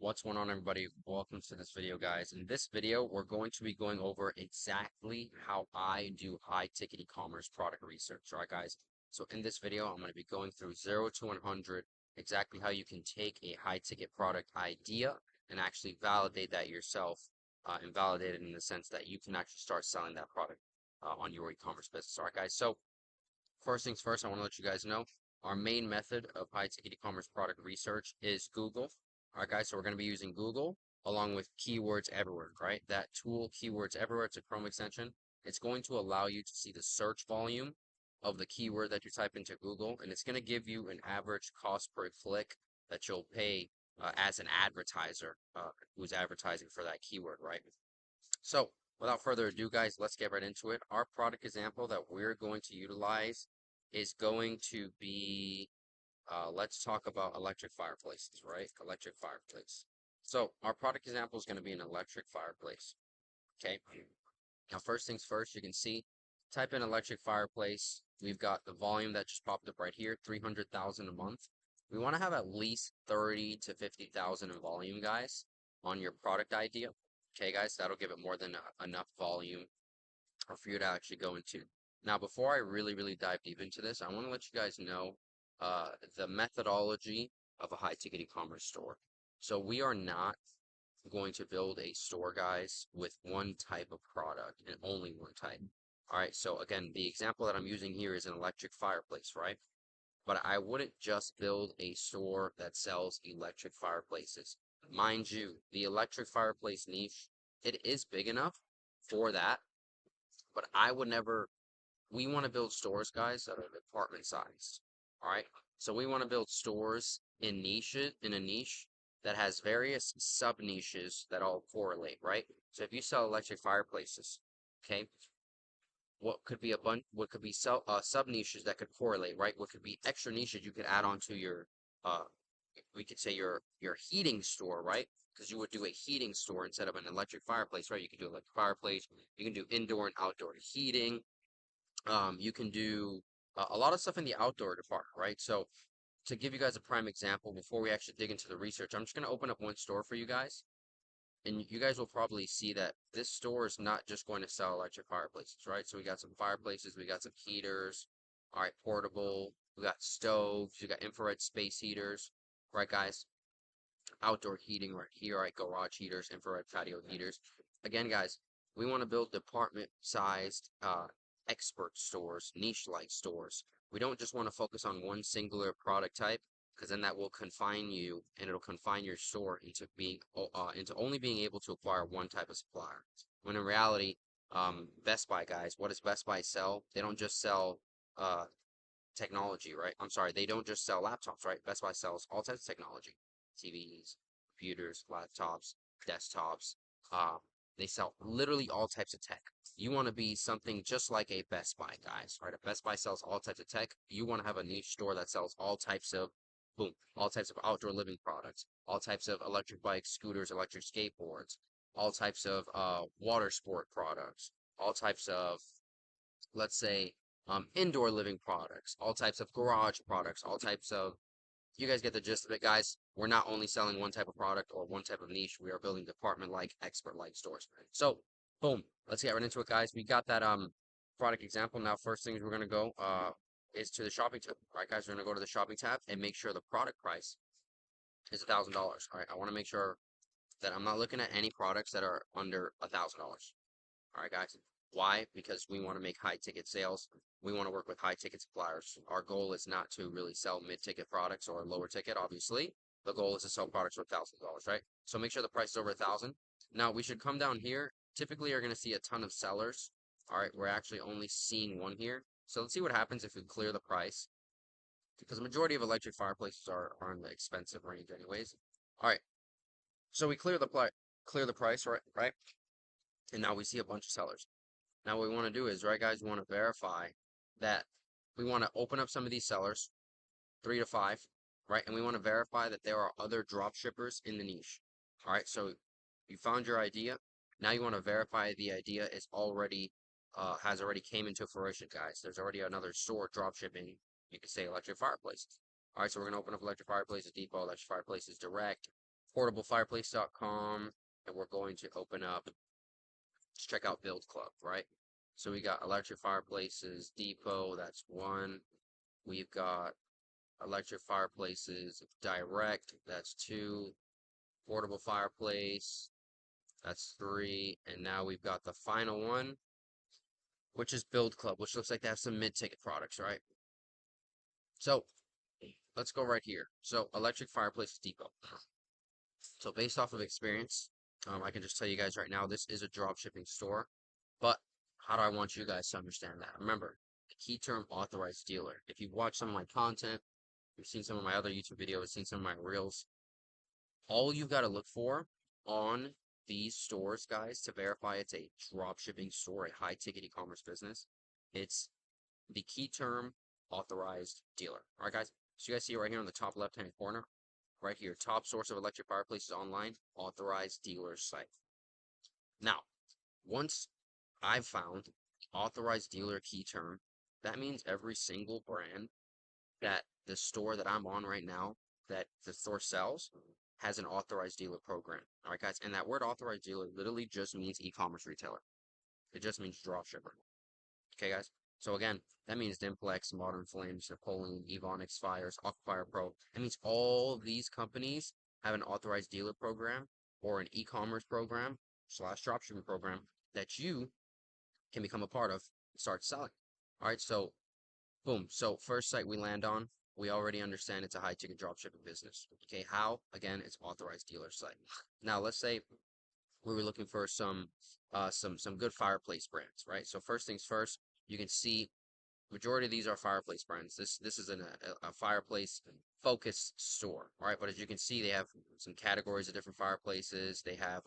What's going on, everybody? Welcome to this video, guys. In this video, we're going to be going over exactly how I do high ticket e-commerce product research, right, guys? So in this video, I'm going to be going through 0 to 100, exactly how you can take a high ticket product idea and actually validate that yourself, and validate it in the sense that you can actually start selling that product on your e-commerce business. All right, guys. So first things first, I want to let you guys know our main method of high ticket e-commerce product research is Google. All right, guys, so we're going to be using Google along with Keywords Everywhere, right? That tool, Keywords Everywhere, it's a Chrome extension. It's going to allow you to see the search volume of the keyword that you type into Google, and it's going to give you an average cost per click that you'll pay as an advertiser who's advertising for that keyword, right? So without further ado, guys, let's get right into it. Our product example that we're going to utilize is going to be, let's talk about electric fireplaces, right? Electric fireplace. So our product example is going to be an electric fireplace. Okay. Now, first things first, you can see, type in electric fireplace. We've got the volume that just popped up right here, 300,000 a month. We want to have at least 30 to 50,000 in volume, guys, on your product idea. Okay, guys, that'll give it more than enough volume for you to actually go into. Now, before I really dive deep into this, I want to let you guys know the methodology of a high ticket e-commerce store. So we are not going to build a store, guys, with one type of product and only one type. All right, so again, the example that I'm using here is an electric fireplace, right? But I wouldn't just build a store that sells electric fireplaces. Mind you, the electric fireplace niche, it is big enough for that, but I would never, we want to build stores, guys, that are department sized. All right. So we want to build stores in a niche that has various sub niches that all correlate, right? So if you sell electric fireplaces, okay, what could be sub niches that could correlate, right? What could be extra niches you could add on to your, uh, we could say your heating store, right? Because you would do a heating store instead of an electric fireplace, right? You could do electric fireplace. You can do indoor and outdoor heating. You can do a lot of stuff in the outdoor department, right? So to give you guys a prime example, before we actually dig into the research, I'm just going to open up one store for you guys. And you guys will probably see that this store is not just going to sell electric fireplaces, right? So we got some fireplaces, we got some heaters, all right, portable, we got stoves, we got infrared space heaters, right, guys? Outdoor heating right here, all right, garage heaters, infrared patio heaters. Again, guys, we want to build department-sized expert stores, niche-like stores. We don't just want to focus on one singular product type, because then that will confine you and it'll confine your store into being into only being able to acquire one type of supplier. When in reality, Best Buy, guys, what does Best Buy sell? They don't just sell technology, right? I'm sorry, they don't just sell laptops, right? Best Buy sells all types of technology, TVs, computers, laptops, desktops. They sell literally all types of tech. You want to be something just like a Best Buy, guys, right? A Best Buy sells all types of tech. You want to have a niche store that sells all types of, boom, all types of outdoor living products, all types of electric bikes, scooters, electric skateboards, all types of water sport products, all types of, let's say, indoor living products, all types of garage products, all types of, you guys get the gist of it, guys. We're not only selling one type of product or one type of niche. We are building department-like, expert-like stores. So, boom, let's get right into it, guys. We got that product example. Now, first things we're gonna go is to the shopping tab. All right, guys, we're gonna go to the shopping tab and make sure the product price is $1,000. All right, I want to make sure that I'm not looking at any products that are under $1,000. All right, guys. Why? Because we want to make high ticket sales. We want to work with high ticket suppliers. Our goal is not to really sell mid ticket products or lower ticket, obviously. The goal is to sell products for $1,000, right? So make sure the price is over 1,000. Now we should come down here. Typically, you're going to see a ton of sellers. All right, we're actually only seeing one here. So let's see what happens if we clear the price, because the majority of electric fireplaces are in the expensive range, anyways. All right, so we clear the price, right? And now we see a bunch of sellers. Now what we want to do is, right, guys, we want to verify that we want to open up some of these sellers, 3 to 5, right? And we want to verify that there are other drop shippers in the niche. All right, so you found your idea. Now you want to verify the idea is already has already came into fruition, guys. There's already another store drop shipping. You could say electric fireplaces. All right, so we're gonna open up electric fireplaces depot, electric fireplaces direct. portablefireplace.com, and we're going to open up, let's check out Build Club, right? So we got electric fireplaces, depot, that's one. We've got electric fireplaces direct, that's two. Portable fireplace, that's three. And now we've got the final one, which is Build Club, which looks like they have some mid-ticket products, right? So let's go right here. So electric fireplace depot. So based off of experience, I can just tell you guys right now, this is a drop shipping store. But how do I want you guys to understand that? Remember, the key term authorized dealer. If you've watched some of my content, you've seen some of my other YouTube videos, seen some of my reels, all you've got to look for on these stores, guys, to verify it's a drop shipping store, a high ticket e-commerce business, it's the key term authorized dealer. All right, guys. So you guys see right here on the top left hand corner, right here, top source of electric fireplaces online, authorized dealer site. Now, once I've found authorized dealer key term, that means every single brand that the store that I'm on right now, that the store sells, has an authorized dealer program. All right, guys. And that word authorized dealer literally just means e-commerce retailer. It just means drop shipper. Okay, guys. So again, that means Dimplex, Modern Flames, Napoleon, Evonix Fires, Aquafire Pro. That means all of these companies have an authorized dealer program or an e-commerce program / dropshipping program that you can become a part of and start selling. All right, so boom. So first site we land on, we already understand it's a high ticket dropshipping business. Okay, how? Again, it's authorized dealer site. Now let's say we were looking for some good fireplace brands, right? So first things first, you can see majority of these are fireplace brands. This is a fireplace focused store, all right? But as you can see, they have some categories of different fireplaces. They have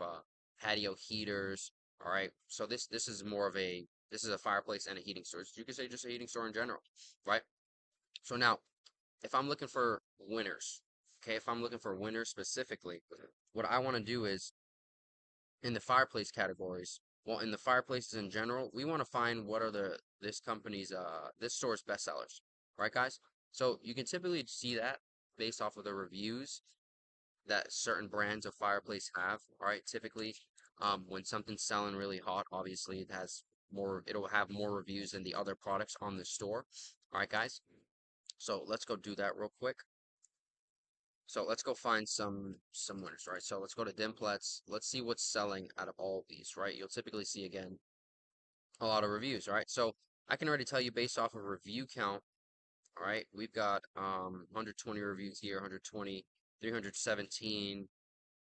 patio heaters, all right? So this is more of a a fireplace and a heating store. You could say just a heating store in general, right? So now, if I'm looking for winners, okay, if I'm looking for winners specifically, what I want to do is in the fireplace categories, well, in the fireplaces in general, we want to find what are this store's best sellers, right, guys? So you can typically see that based off of the reviews that certain brands of fireplace have. All right, typically, when something's selling really hot, obviously it'll have more reviews than the other products on the store. All right, guys. So let's go do that real quick. So let's go find some winners, right? So let's go to Dimplex. Let's see what's selling out of all of these, right? You'll typically see again a lot of reviews, right? So I can already tell you based off of review count, all right? We've got 120 reviews here, 120, 317,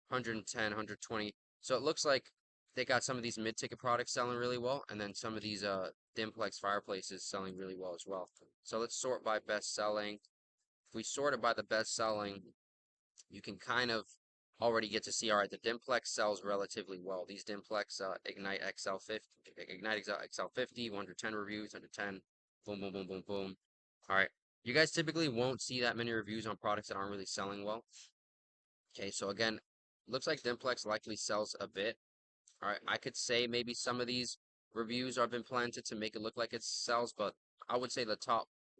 110, 120. So it looks like they got some of these mid-ticket products selling really well, and then some of these Dimplex fireplaces selling really well as well. So let's sort by best selling. If we sort it by the best selling, you can kind of already get to see, all right, the Dimplex sells relatively well. These Dimplex Ignite XL50, 110 reviews, 110, boom, boom, boom, boom, boom. All right, you guys typically won't see that many reviews on products that aren't really selling well. Okay, so again, looks like Dimplex likely sells a bit. All right, I could say maybe some of these reviews have been planted to make it look like it sells, but I would say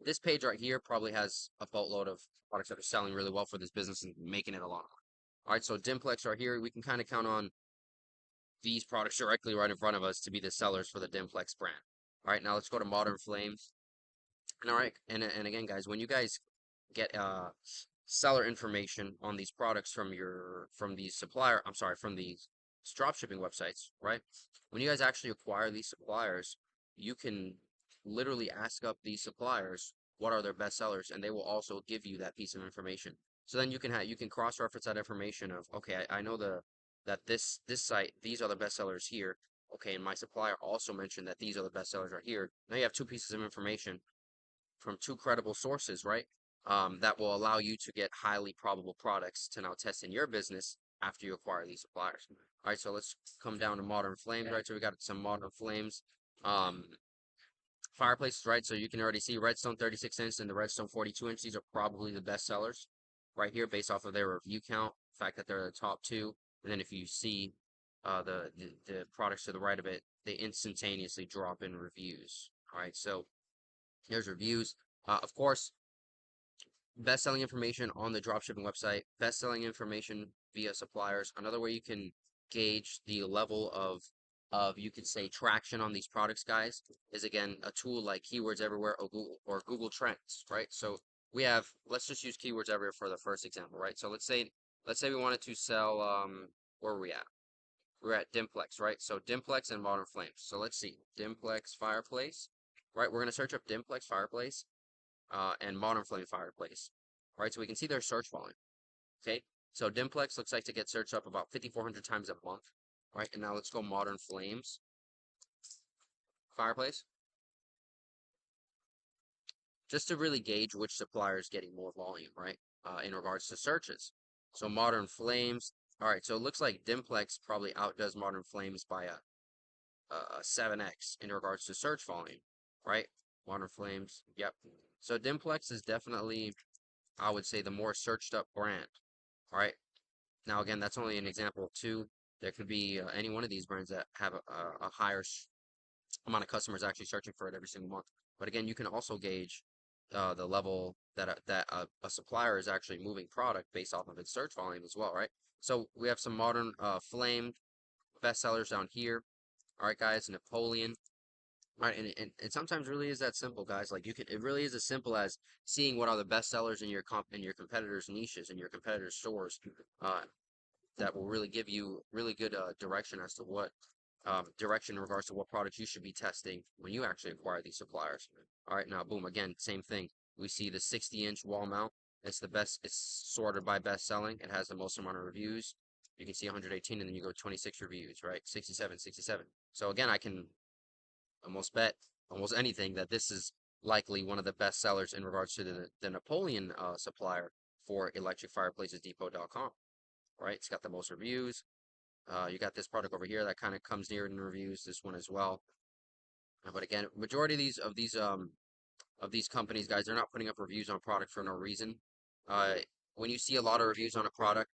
this page right here probably has a boatload of products that are selling really well for this business and making it a lot. All right, so Dimplex right here, we can kind of count on these products directly right in front of us to be the sellers for the Dimplex brand. All right, now let's go to Modern Flames. And all right, and again, guys, when you guys get seller information on these products from these dropshipping websites, right? When you guys actually acquire these suppliers, you can literally ask up these suppliers what are their best sellers, and they will also give you that piece of information. So then you can cross-reference that information of, okay, I know that this site, these are the best sellers here. Okay, and my supplier also mentioned that these are the best sellers right here. Now you have two pieces of information from two credible sources, right? That will allow you to get highly probable products to now test in your business after you acquire these suppliers. All right, so let's come down to Modern Flames, right? So we got some Modern Flames fireplaces, right? So you can already see Redstone 36-inch and the Redstone 42-inch. These are probably the best sellers right here based off of their review count, the fact that they're the top two. And then if you see the products to the right of it, they instantaneously drop in reviews. All right, so here's reviews. Of course, best-selling information on the dropshipping website, best-selling information via suppliers. Another way you can gauge the level of you could say traction on these products, guys, is again a tool like Keywords Everywhere or Google Trends, right? So we have, let's just use Keywords Everywhere for the first example, right? So let's say we wanted to sell where are we at? We're at Dimplex, right? So Dimplex and Modern Flames. So let's see, Dimplex fireplace, right? We're gonna search up Dimplex fireplace and Modern Flame fireplace, right? So we can see their search volume. Okay, so Dimplex looks like to get searched up about 5,400 times a month, right? And now let's go Modern Flames fireplace, just to really gauge which supplier is getting more volume, right? In regards to searches. So Modern Flames, all right. So it looks like Dimplex probably outdoes Modern Flames by a 7x in regards to search volume, right? Modern Flames, yep. So Dimplex is definitely, I would say, the more searched up brand. All right. Now, again, that's only an example of two. There could be any one of these brands that have a higher amount of customers actually searching for it every single month. But again, you can also gauge the level that a supplier is actually moving product based off of its search volume as well, right? So we have some modern flamed bestsellers down here. All right, guys, Napoleon. All right, and it sometimes really is that simple, guys. Like it really is as simple as seeing what are the best sellers in your competitors' niches and your competitors' stores. Uh, that will really give you really good direction as to what direction in regards to what products you should be testing when you actually acquire these suppliers. All right, now boom, again, same thing. We see the 60-inch wall mount. It's the best. It's sorted by best selling. It has the most amount of reviews. You can see 118, and then you go 26 reviews, right? 67, 67. So again, I can almost bet almost anything that this is likely one of the best sellers in regards to the Napoleon supplier for electricfireplacesdepot.com, right? It's got the most reviews. You got this product over here that kind of comes near in reviews. This one as well. But again, majority of these companies, guys, they're not putting up reviews on product for no reason. Uh, when you see a lot of reviews on a product,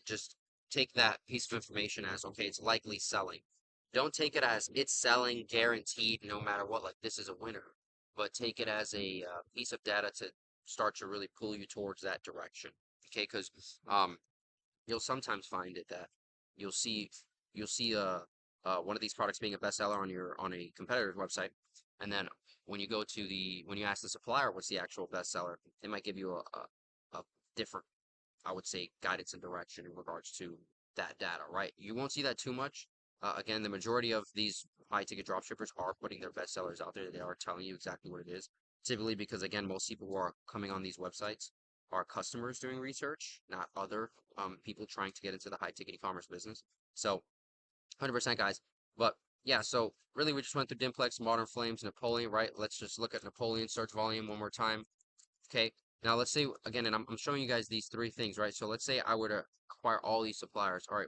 just take that piece of information as okay, it's likely selling. Don't take it as it's selling guaranteed no matter what. Like this is a winner, but take it as a piece of data to start to really pull you towards that direction. Okay, because you'll sometimes find it that you'll see you'll see one of these products being a bestseller on a competitor's website, and then when you go to when you ask the supplier what's the actual bestseller, they might give you a different, I would say, guidance and direction in regards to that data, right? You won't see that too much. Again, the majority of these high ticket dropshippers are putting their bestsellers out there. They are telling you exactly what it is. Typically, because again, most people who are coming on these websites are customers doing research, not other people trying to get into the high ticket e-commerce business. So, 100% guys. But yeah, so really we just went through Dimplex, Modern Flames, Napoleon, right? Let's just look at Napoleon search volume one more time. Okay. Now let's say again, and I'm showing you guys these three things, right? So let's say I were to acquire all these suppliers. All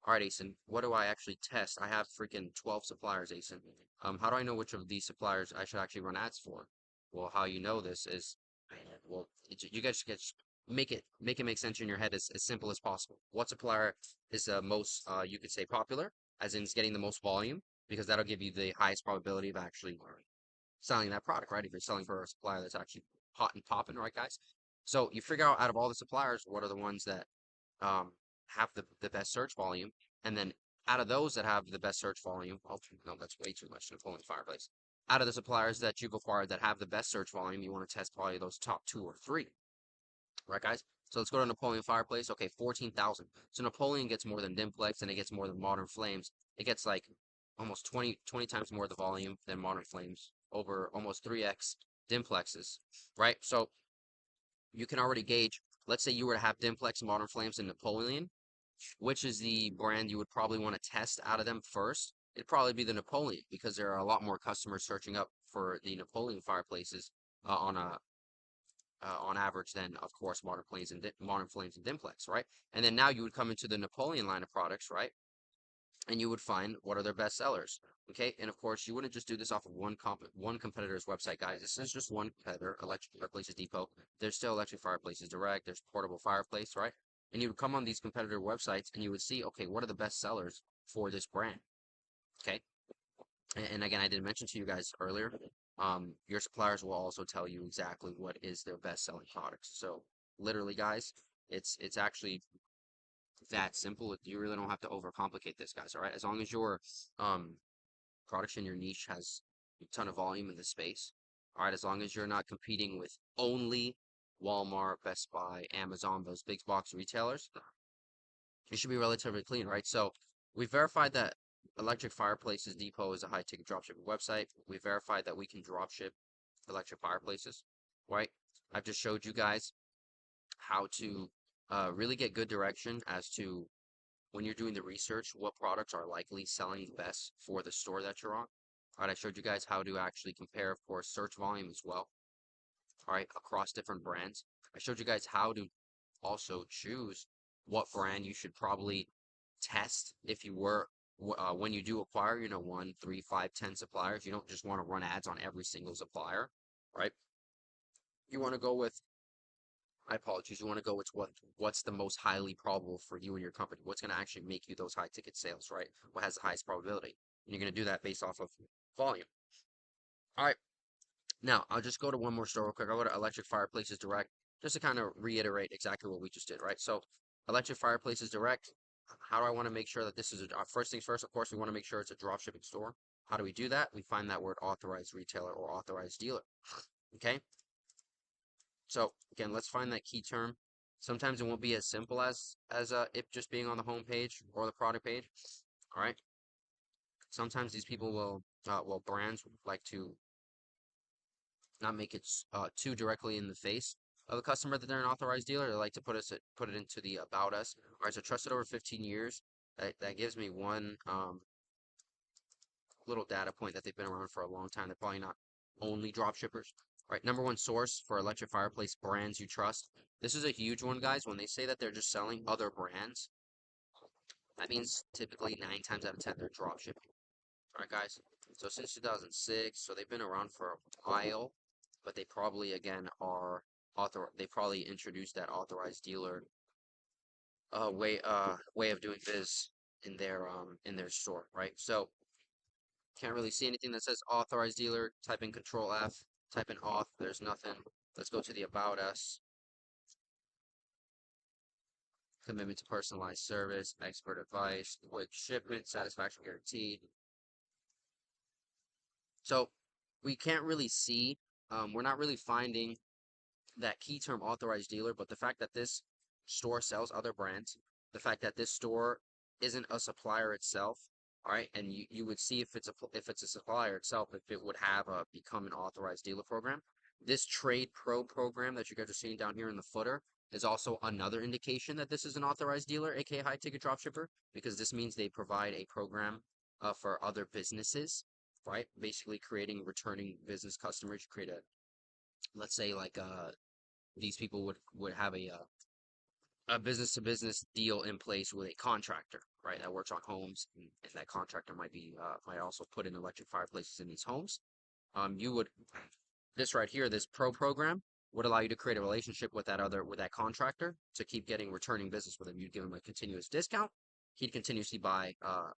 right, Asen. What do I actually test? I have freaking 12 suppliers, Asen. How do I know which of these suppliers I should actually run ads for? Well, how you know this is, well, you guys should make sense in your head as simple as possible. What supplier is the most, you could say, popular, as in it's getting the most volume, because that'll give you the highest probability of actually selling that product, right? If you're selling for a supplier that's actually hot and popping, right, guys? So you figure out of all the suppliers, what are the ones that have the best search volume, and then out of those that have the best search volume, oh no, that's way too much. Napoleon Fireplace. Out of the suppliers that you've acquired that have the best search volume, you want to test probably those top 2 or 3, right, guys? So let's go to Napoleon Fireplace. Okay, 14,000. So Napoleon gets more than Dimplex, and it gets more than Modern Flames. It gets like almost 20 times more the volume than Modern Flames, over almost 3x Dimplexes, right? So you can already gauge, let's say you were to have Dimplex, Modern Flames, and Napoleon, which is the brand you would probably want to test out of them first? It'd probably be the Napoleon, because there are a lot more customers searching up for the Napoleon fireplaces on average than, of course, Modern Flames and Dimplex, right? And then now you would come into the Napoleon line of products, right? And you would find what are their best sellers. Okay, and of course you wouldn't just do this off of one competitor's website, guys. This is just one competitor, Electric Fireplaces Depot. There's still Electric Fireplaces Direct. There's Portable Fireplace, right? And you would come on these competitor websites and you would see, okay, what are the best sellers for this brand? Okay, and again, I did mention to you guys earlier, your suppliers will also tell you exactly what is their best selling products. So literally, guys, it's actually that simple. You really don't have to overcomplicate this, guys. All right, as long as your um products in your niche has a ton of volume in the space. All right, as long as you're not competing with only Walmart, Best Buy, Amazon, those big box retailers, it should be relatively clean, right? So we verified that Electric Fireplaces Depot is a high ticket dropshipping website. We verified that we can dropship electric fireplaces, right? I've just showed you guys how to really get good direction as to when you're doing the research, what products are likely selling the best for the store that you're on. All right, I showed you guys how to actually compare, of course, search volume as well, all right, across different brands. I showed you guys how to also choose what brand you should probably test if you were when you do acquire, 1, 3, 5, 10 suppliers. You don't just want to run ads on every single supplier, right? You want to go with, my apologies, you want to go with what's the most highly probable for you and your company. What's going to actually make you those high ticket sales, right? What has the highest probability? And you're going to do that based off of volume. All right. Now, I'll just go to one more store real quick. I'll go to Electric Fireplaces Direct just to kind of reiterate exactly what we just did, right? So, Electric Fireplaces Direct, how do I want to make sure that this is first things first, of course, we want to make sure it's a drop shipping store. How do we do that? We find that word authorized retailer or authorized dealer. Okay? So, again, let's find that key term. Sometimes it won't be as simple as it just being on the home page or the product page. All right? Sometimes these people will brands like to not make it too directly in the face of the customer that they're an authorized dealer. They like to put it into the about us. All right, so trusted over 15 years. That gives me one little data point that they've been around for a long time. They're probably not only drop shippers. All right, number one source for electric fireplace brands you trust. This is a huge one, guys. When they say that they're just selling other brands, that means typically 9 times out of 10 they're drop shipping. All right, guys. So since 2006, so they've been around for a while, but they probably again are they probably introduced that authorized dealer way of doing biz in their store, right? So can't really see anything that says authorized dealer. Type in Control F, type in auth. There's nothing. Let's go to the about us. Commitment to personalized service, expert advice, quick shipment, satisfaction guaranteed. So we can't really see. We're not really finding that key term authorized dealer, but the fact that this store sells other brands, the fact that this store isn't a supplier itself, all right, and you would see if it's a supplier itself, if it would have a become an authorized dealer program. This Trade Pro program that you guys are seeing down here in the footer is also another indication that this is an authorized dealer, aka high ticket dropshipper, because this means they provide a program for other businesses, right? Basically creating returning business customers. You create a, let's say like these people would have a business to business deal in place with a contractor, right, that works on homes, and that contractor might also put in electric fireplaces in these homes. You would this right here, this pro program would allow you to create a relationship with that contractor to keep getting returning business with him. You'd give him a continuous discount. He'd continuously buy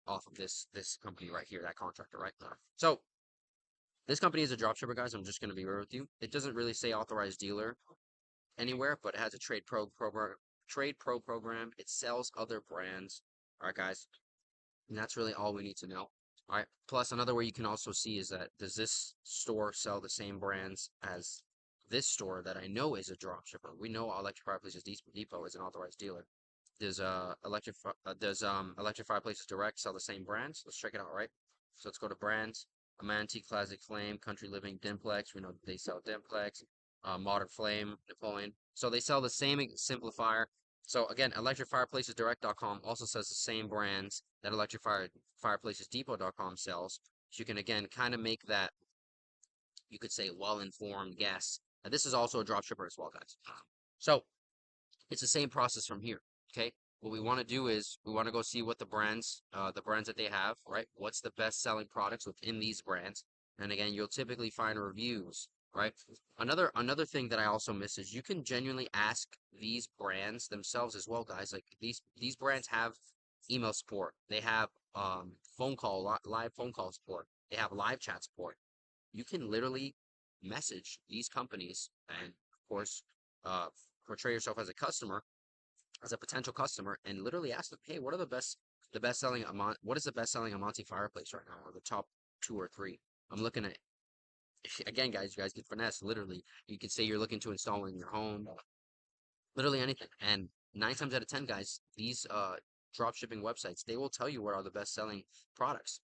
off of this company right here, that contractor, right? So this company is a dropshipper, guys. I'm just going to be real with you. It doesn't really say authorized dealer anywhere, but it has a Trade Pro program. It sells other brands. All right, guys, and that's really all we need to know. All right. Plus, another way you can also see is that does this store sell the same brands as this store that I know is a dropshipper? We know Electric Fireplaces Depot is an authorized dealer. Does Electric Fireplaces Direct sell the same brands? Let's check it out. Right. So let's go to brands. Amanti, Classic Flame, Country Living, Dimplex. We know they sell Dimplex. Modern Flame, Napoleon. So they sell the same simplifier. So again, electricfireplacesdirect.com also sells the same brands that electricfireplacesdepot.com sells. So you can again kind of make that, you could say, well-informed guess. And this is also a dropshipper as well, guys. So it's the same process from here. Okay. What we want to do is we want to go see what the brands that they have, right? What's the best-selling products within these brands? And again, you'll typically find reviews, right? Another thing that I also miss is you can genuinely ask these brands themselves as well, guys. Like these brands have email support. They have phone call live phone call support. They have live chat support. you can literally message these companies and, of course, portray yourself as a customer, as a potential customer, and literally ask them, hey, what are the best selling what is the best selling Amante fireplace right now, or the top 2 or 3? I'm looking at, again, guys, you guys can finesse. Literally, you could say you're looking to install in your home, literally anything. And 9 times out of 10, guys, these drop shipping websites, they will tell you what are the best selling products.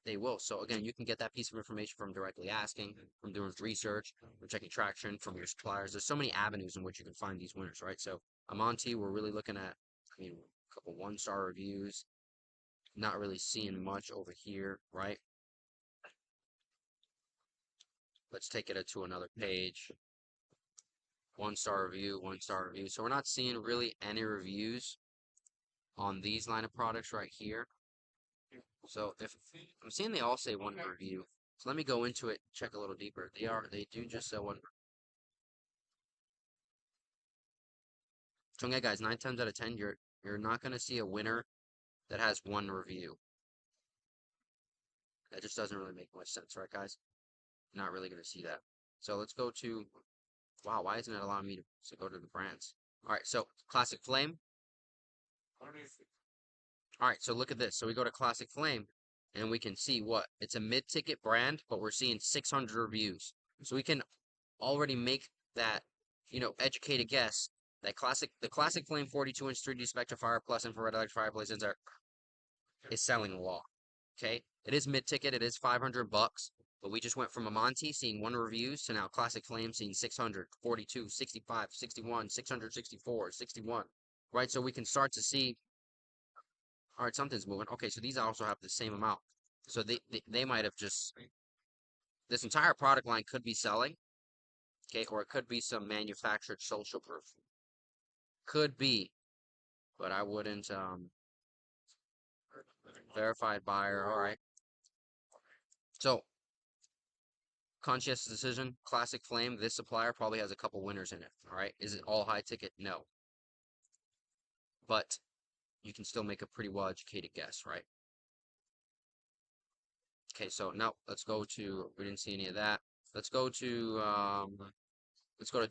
They will. So again, you can get that piece of information from directly asking, from doing research, from checking traction, from your suppliers. There's so many avenues in which you can find these winners, right? So Amante, we're really looking at, a couple 1-star reviews. Not really seeing much over here, right? Let's take it to another page. 1-star review, 1-star review. So we're not seeing really any reviews on these line of products right here. So if I'm seeing they all say 1 review. So let me go into it, check a little deeper. They do just say 1. So again, guys, 9 times out of 10, you're not gonna see a winner that has 1 review. That just doesn't really make much sense, right, guys? Not really gonna see that. So let's go to, wow, why isn't it allowing me to go to the brands? All right, so Classic Flame. All right, so look at this. So we go to Classic Flame, and we can see what? It's a mid-ticket brand, but we're seeing 600 reviews. So we can already make that, educated guess that the Classic Flame 42-inch 3D Spectra Fire Plus infrared electric fireplace is selling a lot. Okay, it is mid-ticket. It is $500, but we just went from Amante seeing 1 reviews to now Classic Flame seeing 600, 42, 65, 61, 664, 61. Right, so we can start to see, all right, something's moving. Okay, so these also have the same amount. So they might have just, this entire product line could be selling, okay, or it could be some manufactured social proof. Could be, but I wouldn't, verified buyer, all right. So, conscientious decision, Classic Flame, this supplier probably has a couple winners in it, all right. Is it all high ticket? No. But you can still make a pretty well-educated guess, right? Okay, so now let's go to, we didn't see any of that. Let's go to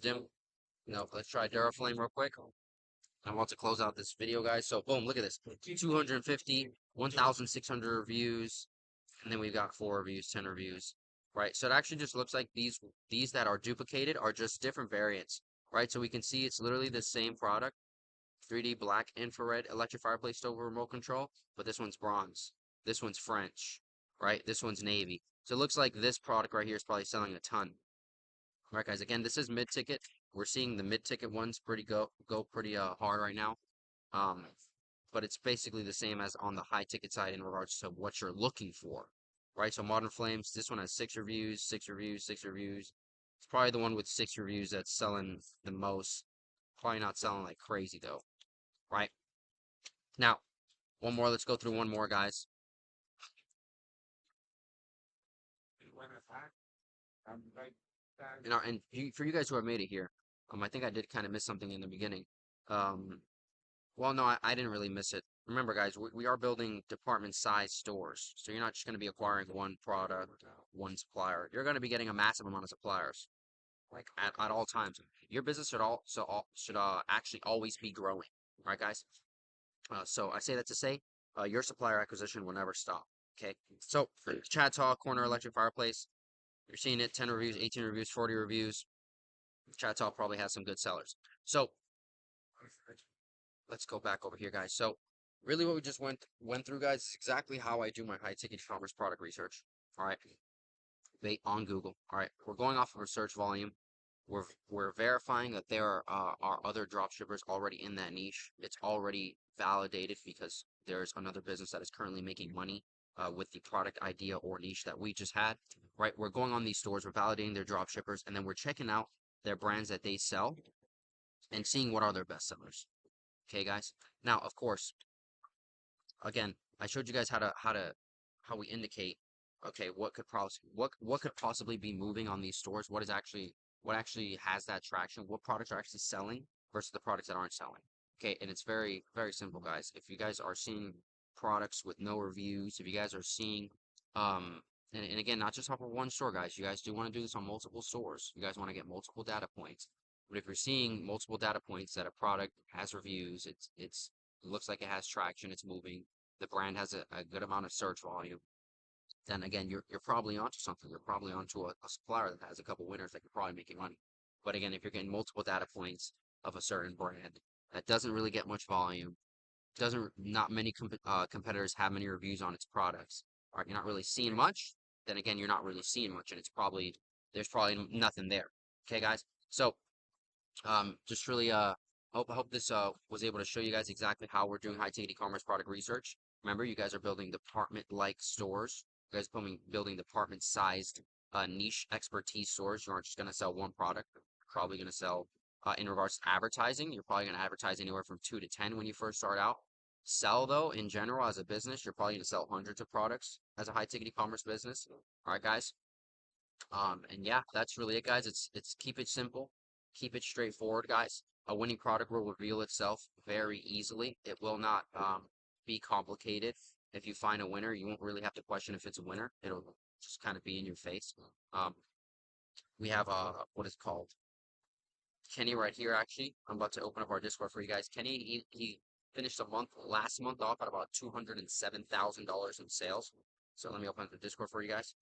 dim. No, let's try Duraflame real quick. I want to close out this video, guys. So boom, look at this. 250, 1,600 reviews, and then we've got 4 reviews, 10 reviews, right? So it actually just looks like these that are duplicated are just different variants, right? So we can see it's literally the same product, 3D black infrared electric fireplace stove remote control, but this one's bronze, this one's French, right? This one's navy. So it looks like this product right here is probably selling a ton. All right, guys, again, this is mid-ticket. We're seeing the mid-ticket ones go pretty hard right now. But it's basically the same as on the high-ticket side in regards to what you're looking for, right? So Modern Flames, this one has 6 reviews, 6 reviews, 6 reviews. It's probably the one with 6 reviews that's selling the most. Probably not selling like crazy though, right? Now, one more. Let's go through one more, guys. And for you guys who have made it here, I think I did kind of miss something in the beginning. Well, no, I didn't really miss it. Remember, guys, we are building department size stores, so you're not just going to be acquiring one product, one supplier. You're going to be getting a massive amount of suppliers, like at all times. Your business should actually always be growing, right, guys? So I say that to say, your supplier acquisition will never stop. Okay, so Chad Talk Corner Electric Fireplace. You're seeing it, 10 reviews, 18 reviews, 40 reviews. Chad Talk probably has some good sellers. So let's go back over here, guys. So really what we just went through, guys, is exactly how I do my high ticket e-commerce product research. All right, on Google. All right, we're going off of research volume. We're verifying that there are other drop shippers already in that niche. It's already validated because there's another business that is currently making money with the product idea or niche that we just had. Right, we're going on these stores, we're validating their drop shippers, and then we're checking out their brands that they sell and seeing what are their best sellers. Okay, guys. Now, of course, again, I showed you guys how we indicate, okay, what could possibly be moving on these stores, what actually has that traction, what products are actually selling versus the products that aren't selling. Okay, and it's very, very simple, guys. If you guys are seeing products with no reviews, if you guys are seeing and again, not just off of one store, guys. You guys do want to do this on multiple stores. You guys want to get multiple data points. But if you're seeing multiple data points that a product has reviews, it looks like it has traction, it's moving, the brand has a good amount of search volume, then again, you're probably onto something. You're probably onto a supplier that has a couple winners that you're probably making money. But again, if you're getting multiple data points of a certain brand that doesn't really get much volume, doesn't not many competitors have many reviews on its products, all right, you're not really seeing much, then again, you're not really seeing much, and there's probably nothing there. Okay, guys. So just really hope this was able to show you guys exactly how we're doing high ticket e-commerce product research. Remember, you guys are building department like stores. You guys are building department sized niche expertise stores. You aren't just going to sell one product. You're probably going to sell in regards to advertising. You're probably going to advertise anywhere from 2 to 10 when you first start out. Sell though, in general, as a business, you're probably going to sell hundreds of products as a high ticket e-commerce business. All right, guys. And yeah, that's really it, guys. It's keep it simple, keep it straightforward, guys. A winning product will reveal itself very easily. It will not be complicated. If you find a winner, you won't really have to question if it's a winner. It'll just kind of be in your face. Um, we have what is called Kenny right here. Actually, I'm about to open up our Discord for you guys. Kenny, he finished last month off at about $207,000 in sales. So let me open up the Discord for you guys.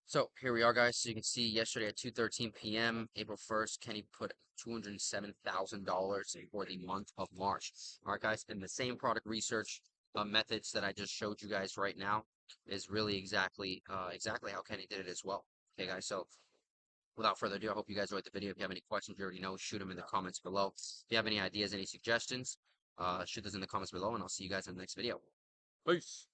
So here we are, guys. So you can see yesterday at 2:13 p.m., April 1st, Kenny put $207,000 for the month of March. All right, guys. And the same product research methods that I just showed you guys right now is really exactly how Kenny did it as well. Okay, guys. So without further ado, I hope you guys enjoyed the video. If you have any questions, you already know, shoot them in the comments below. If you have any ideas, any suggestions, shoot those in the comments below, and I'll see you guys in the next video. Peace.